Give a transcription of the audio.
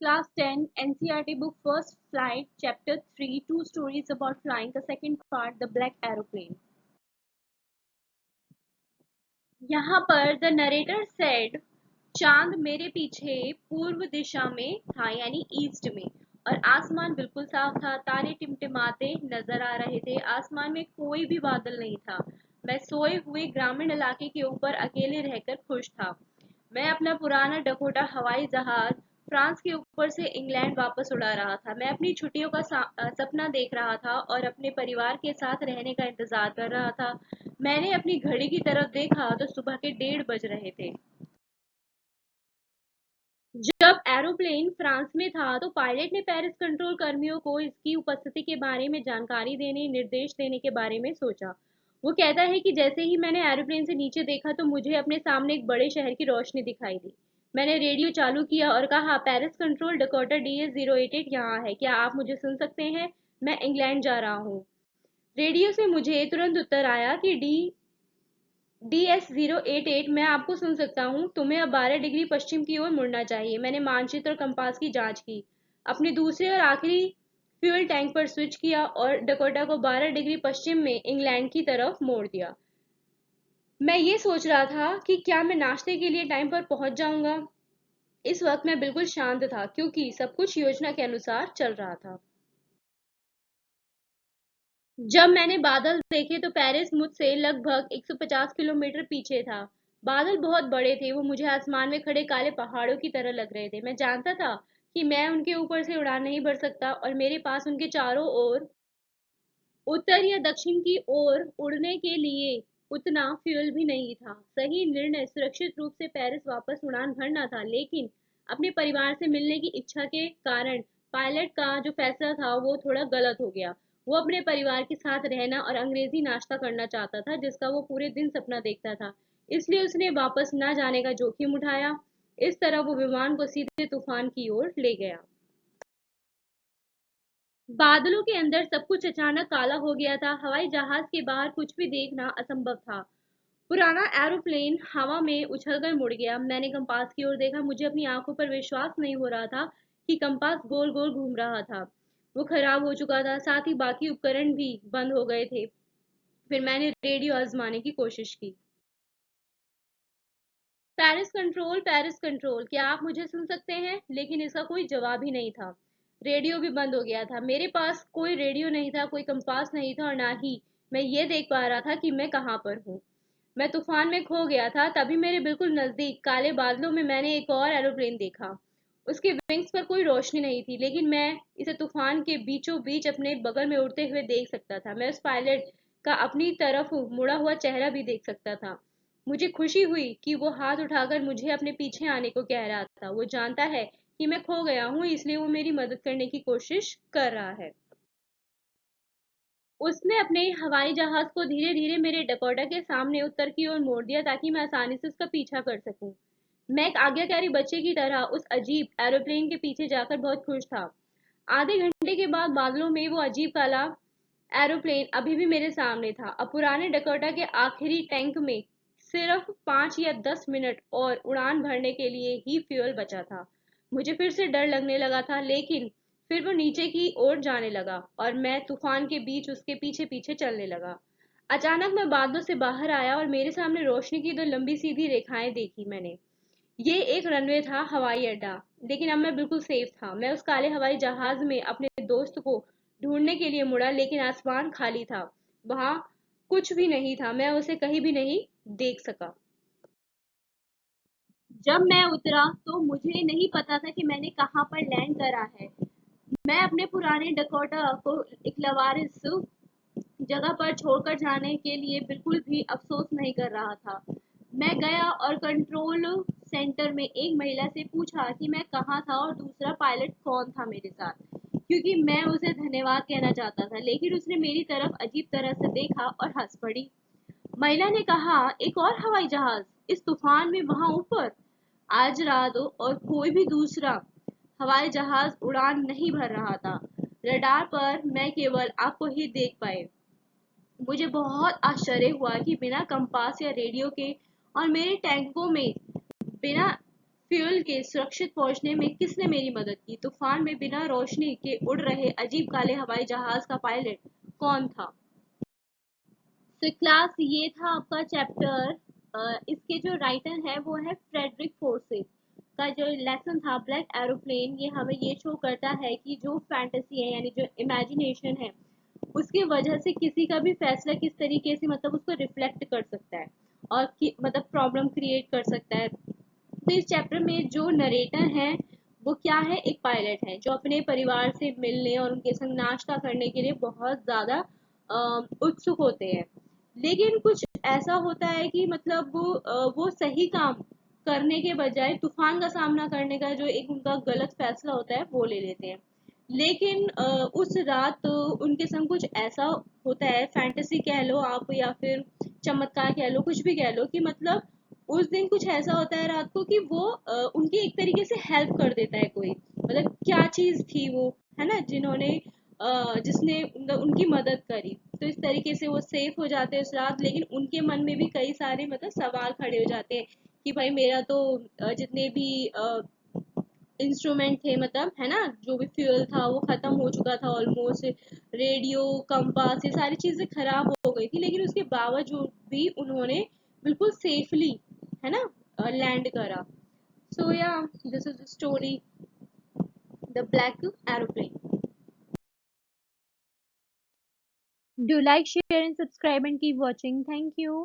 Class 10 NCERT book First Flight Chapter 3 Two Stories About Flying The second part The Black Aeroplane। यहाँ पर the narrator said चांद मेरे पीछे पूर्व दिशा में था यानी ईस्ट में और आसमान बिल्कुल साफ था। तारे टिमटिमाते नजर आ रहे थे। आसमान में कोई भी बादल नहीं था। मैं सोए हुए ग्रामीण इलाके के ऊपर अकेले रहकर खुश था। मैं अपना पुराना डकोटा हवाई जहाज फ्रांस के ऊपर से इंग्लैंड वापस उड़ा रहा था। मैं अपनी छुट्टियों का सपना देख रहा था और अपने परिवार के साथ रहने का इंतजार कर रहा था। मैंने अपनी घड़ी की तरफ देखा तो सुबह के 1:30 बज रहे थे। जब एरोप्लेन फ्रांस में था तो पायलट ने पेरिस कंट्रोल कर्मियों को इसकी उपस्थिति के बारे में जानकारी देने निर्देश देने के बारे में सोचा। वो कहता है कि जैसे ही मैंने एरोप्लेन से नीचे देखा तो मुझे अपने सामने एक बड़े शहर की रोशनी दिखाई दी। मैंने रेडियो चालू किया और कहा, पेरिस कंट्रोल डकोटा DS-088 यहाँ है, क्या आप मुझे सुन सकते हैं? मैं इंग्लैंड जा रहा हूँ। रेडियो से मुझे तुरंत उत्तर आया कि DS-088 मैं आपको सुन सकता हूँ। तुम्हें अब 12 डिग्री पश्चिम की ओर मुड़ना चाहिए। मैंने मानचित्र और कंपास की जांच की, अपने दूसरे और आखिरी फ्यूल टैंक पर स्विच किया और डकोटा को 12 डिग्री पश्चिम में इंग्लैंड की तरफ मोड़ दिया। मैं ये सोच रहा था कि क्या मैं नाश्ते के लिए टाइम पर पहुंच जाऊंगा। इस वक्त मैं बिल्कुल शांत था क्योंकि सब कुछ योजना के अनुसार चल रहा था। जब मैंने बादल देखे तो पेरिस मुझसे लगभग 150 किलोमीटर पीछे था। बादल बहुत बड़े थे। वो मुझे आसमान में खड़े काले पहाड़ों की तरह लग रहे थे। मैं जानता था कि मैं उनके ऊपर से उड़ान नहीं भर सकता और मेरे पास उनके चारों ओर उत्तर या दक्षिण की ओर उड़ने के लिए उतना फ्यूल भी नहीं था। सही निर्णय सुरक्षित रूप से पेरिस वापस उड़ान भरना था, लेकिन अपने परिवार से मिलने की इच्छा के कारण पायलट का जो फैसला था वो थोड़ा गलत हो गया। वो अपने परिवार के साथ रहना और अंग्रेजी नाश्ता करना चाहता था जिसका वो पूरे दिन सपना देखता था। इसलिए उसने वापस न जाने का जोखिम उठाया। इस तरह वो विमान को सीधे तूफान की ओर ले गया। बादलों के अंदर सब कुछ अचानक काला हो गया था। हवाई जहाज के बाहर कुछ भी देखना असंभव था। पुराना एरोप्लेन हवा में उछलकर मुड़ गया। मैंने कंपास की ओर देखा। मुझे अपनी आंखों पर विश्वास नहीं हो रहा था कि कंपास गोल गोल घूम रहा था। वो खराब हो चुका था, साथ ही बाकी उपकरण भी बंद हो गए थे। फिर मैंने रेडियो आजमाने की कोशिश की। पेरिस कंट्रोल, क्या आप मुझे सुन सकते हैं? लेकिन इसका कोई जवाब ही नहीं था। रेडियो भी बंद हो गया था। मेरे पास कोई रेडियो नहीं था, कोई कंपास नहीं था और ना ही मैं ये देख पा रहा था कि मैं कहाँ पर हूँ। मैं तूफान में खो गया था। तभी मेरे बिल्कुल नजदीक काले बादलों में मैंने एक और एरोप्लेन देखा। उसके विंग्स पर कोई रोशनी नहीं थी, लेकिन मैं इसे तूफान के बीचों बीच अपने बगल में उड़ते हुए देख सकता था। मैं उस पायलट का अपनी तरफ मुड़ा हुआ चेहरा भी देख सकता था। मुझे खुशी हुई कि वो हाथ उठाकर मुझे अपने पीछे आने को कह रहा था। वो जानता है कि मैं खो गया हूँ, इसलिए वो मेरी मदद करने की कोशिश कर रहा है। उसने अपने हवाई जहाज को धीरे धीरे मेरे डकोटा के सामने उत्तर की ओर मोड़ दिया ताकि मैं आसानी से उसका पीछा कर सकूं। मैं एक आज्ञाकारी बच्चे की तरह उस अजीब एरोप्लेन के पीछे जाकर बहुत खुश था। आधे घंटे के बाद बादलों में वो अजीब काला एरोप्लेन अभी भी मेरे सामने था। अब पुराने डकोटा के आखिरी टैंक में सिर्फ 5 या 10 मिनट और उड़ान भरने के लिए ही फ्यूल बचा था। मुझे फिर से डर लगने लगा था, लेकिन फिर वो नीचे की ओर जाने लगा और मैं तूफान के बीच उसके पीछे पीछे चलने लगा। अचानक मैं बादलों से बाहर आया और मेरे सामने रोशनी की दो लंबी सीधी रेखाएं देखी मैंने। ये एक रनवे था, हवाई अड्डा। लेकिन अब मैं बिल्कुल सेफ था। मैं उस काले हवाई जहाज में अपने दोस्त को ढूंढने के लिए मुड़ा, लेकिन आसमान खाली था। वहां कुछ भी नहीं था। मैं उसे कहीं भी नहीं देख सका। जब मैं उतरा तो मुझे नहीं पता था कि मैंने कहाँ पर लैंड करा है। मैं अपने पुराने डकोटा को एक लवारिस जगह पर छोड़कर जाने के लिए बिल्कुल भी अफसोस नहीं कर रहा था। मैं गया और कंट्रोल सेंटर में एक महिला से पूछा कि मैं कहाँ था और दूसरा पायलट कौन था मेरे साथ, क्योंकि मैं उसे धन्यवाद कहना चाहता था। लेकिन उसने मेरी तरफ अजीब तरह से देखा और हंस पड़ी। महिला ने कहा, एक और हवाई जहाज इस तूफान में वहां ऊपर? आज रात और कोई भी दूसरा हवाई जहाज उड़ान नहीं भर रहा था। रडार पर मैं केवल आपको ही देख पाए। मुझे बहुत आश्चर्य हुआ कि बिना कंपास या रेडियो के और मेरे टैंकों में बिना फ्यूल के सुरक्षित पहुंचने में किसने मेरी मदद की? तूफान में बिना रोशनी के उड़ रहे अजीब काले हवाई जहाज का पायलट कौन था? तो क्लास ये था आपका चैप्टर। इसके जो राइटर है वो है फ्रेडरिक फोर्सिथ। का जो लेसन था ब्लैक एरोप्लेन, ये हमें ये शो करता है कि जो फैंटेसी है यानी जो इमेजिनेशन है उसकी वजह से किसी का भी फैसला किस तरीके से मतलब उसको रिफ्लेक्ट कर सकता है और मतलब प्रॉब्लम क्रिएट कर सकता है। तो इस चैप्टर में जो नरेटर है वो क्या है, एक पायलट है जो अपने परिवार से मिलने और उनके संग नाश्ता करने के लिए बहुत ज़्यादा उत्सुक होते हैं। लेकिन कुछ ऐसा होता है कि मतलब वो सही काम करने के बजाय तूफान का सामना करने का जो एक उनका गलत फैसला होता है वो ले लेते हैं। लेकिन उस रात उनके संग कुछ ऐसा होता है, फैंटेसी कह लो आप या फिर चमत्कार कह लो, कुछ भी कह लो, कि मतलब उस दिन कुछ ऐसा होता है रात को कि वो उनकी एक तरीके से हेल्प कर देता है कोई, मतलब क्या चीज थी वो, है ना, जिन्होंने जिसने उनकी मदद करी। तो इस तरीके से वो सेफ हो जाते हैं उस रात। लेकिन उनके मन में भी कई सारे मतलब सवाल खड़े हो जाते हैं कि भाई मेरा तो जितने भी इंस्ट्रूमेंट थे, मतलब है ना, जो भी फ्यूल था वो खत्म हो चुका था ऑलमोस्ट। रेडियो, कंपास, ये सारी चीजें खराब हो गई थी, लेकिन उसके बावजूद भी उन्होंने बिल्कुल सेफली, है ना, लैंड करा। सो या this is the story, the black aeroplane. Do like, share and subscribe and keep watching. Thank you.